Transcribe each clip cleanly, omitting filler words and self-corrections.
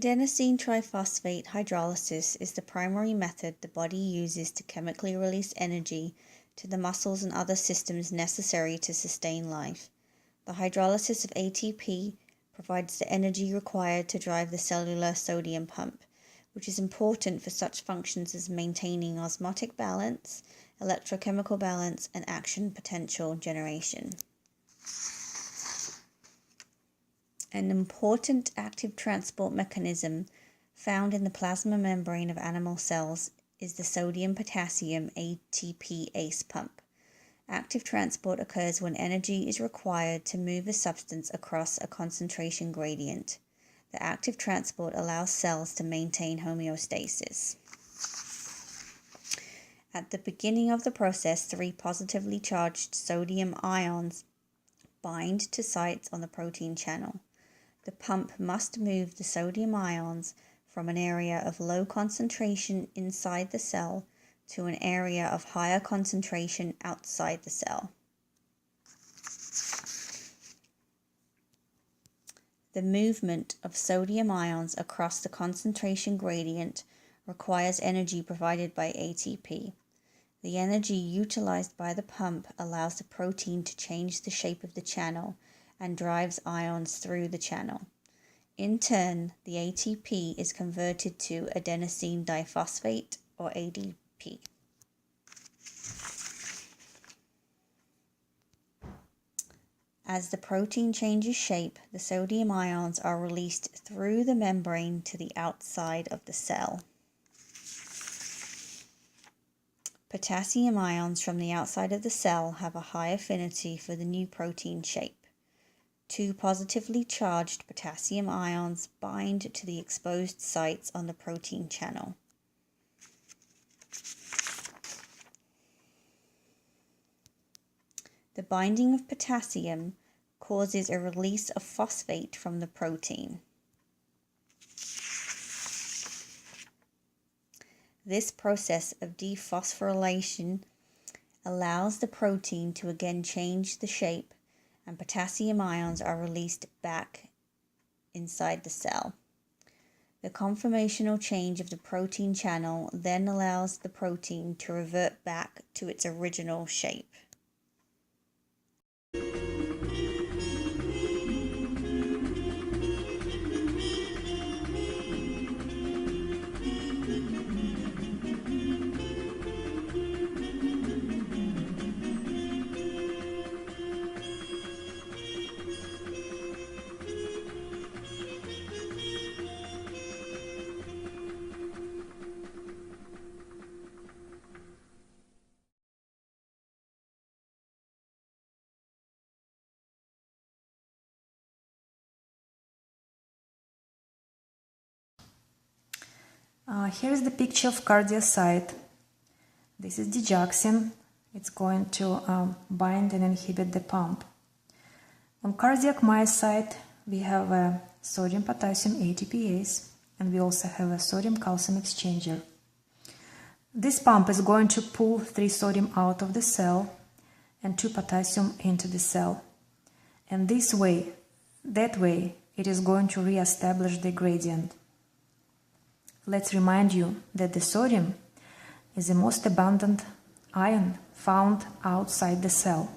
Adenosine triphosphate hydrolysis is the primary method the body uses to chemically release energy to the muscles and other systems necessary to sustain life. The hydrolysis of ATP provides the energy required to drive the cellular sodium pump, which is important for such functions as maintaining osmotic balance, electrochemical balance, and action potential generation. An important active transport mechanism found in the plasma membrane of animal cells is the sodium-potassium ATPase pump. Active transport occurs when energy is required to move a substance across a concentration gradient. The active transport allows cells to maintain homeostasis. At the beginning of the process, 3 positively charged sodium ions bind to sites on the protein channel. The pump must move the sodium ions from an area of low concentration inside the cell to an area of higher concentration outside the cell. The movement of sodium ions across the concentration gradient requires energy provided by ATP. The energy utilized by the pump allows the protein to change the shape of the channel and drives ions through the channel. In turn, the ATP is converted to adenosine diphosphate, or ADP. As the protein changes shape, the sodium ions are released through the membrane to the outside of the cell. Potassium ions from the outside of the cell have a high affinity for the new protein shape. 2 positively charged potassium ions bind to the exposed sites on the protein channel. The binding of potassium causes a release of phosphate from the protein. This process of dephosphorylation allows the protein to again change the shape, and potassium ions are released back inside the cell. The conformational change of the protein channel then allows the protein to revert back to its original shape. Here is the picture of cardiocyte. This is digoxin. It's going to bind and inhibit the pump. On cardiac myocyte, we have a sodium-potassium ATPase, and we also have a sodium-calcium exchanger. This pump is going to pull 3 sodium out of the cell and 2 potassium into the cell. And that way, it is going to re-establish the gradient. Let's remind you that the sodium is the most abundant ion found outside the cell.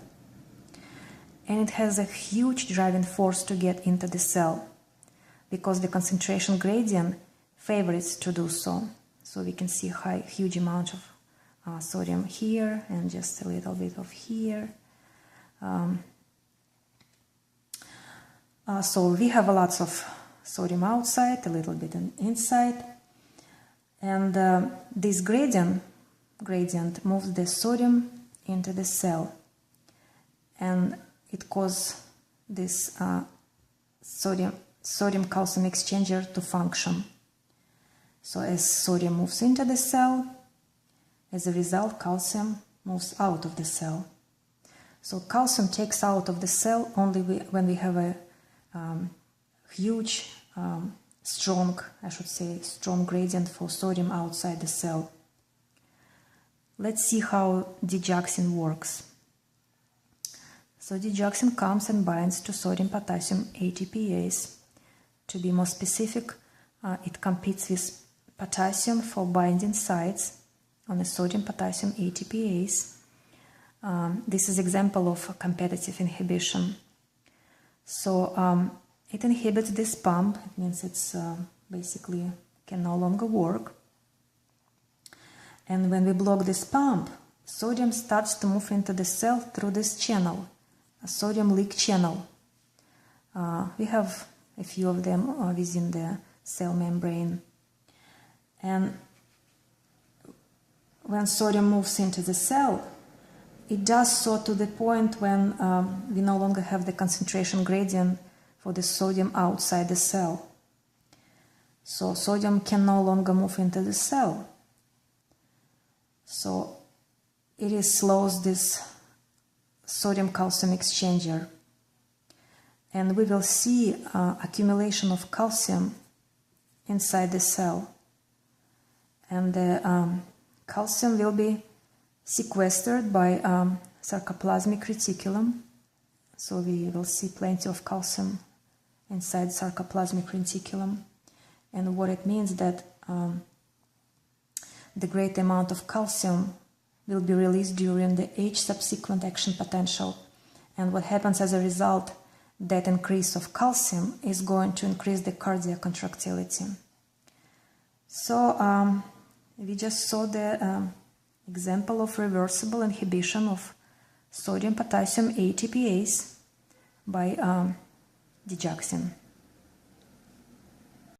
And it has a huge driving force to get into the cell, because the concentration gradient favors to do so. So we can see huge amount of sodium here and just a little bit of here. So we have lots of sodium outside, a little bit inside. And this gradient moves the sodium into the cell, and it causes this sodium-calcium exchanger to function. So as sodium moves into the cell, as a result, calcium moves out of the cell. So calcium takes out of the cell only when we have a huge strong gradient for sodium outside the cell. Let's see how digoxin works. So digoxin comes and binds to sodium-potassium ATPase. To be more specific, It competes with potassium for binding sites on the sodium-potassium ATPase. This is example of competitive inhibition. So it inhibits this pump. It means it's basically can no longer work. And when we block this pump, sodium starts to move into the cell through this channel, a sodium leak channel. We have a few of them within the cell membrane. And when sodium moves into the cell, it does so to the point when we no longer have the concentration gradient for the sodium outside the cell. So sodium can no longer move into the cell. So it slows this sodium-calcium exchanger. And we will see accumulation of calcium inside the cell. And the calcium will be sequestered by sarcoplasmic reticulum. So we will see plenty of calcium inside sarcoplasmic reticulum. And what it means that the great amount of calcium will be released during the H subsequent action potential. And what happens as a result, that increase of calcium is going to increase the cardiac contractility. So we just saw the example of reversible inhibition of sodium-potassium ATPase by digoxin.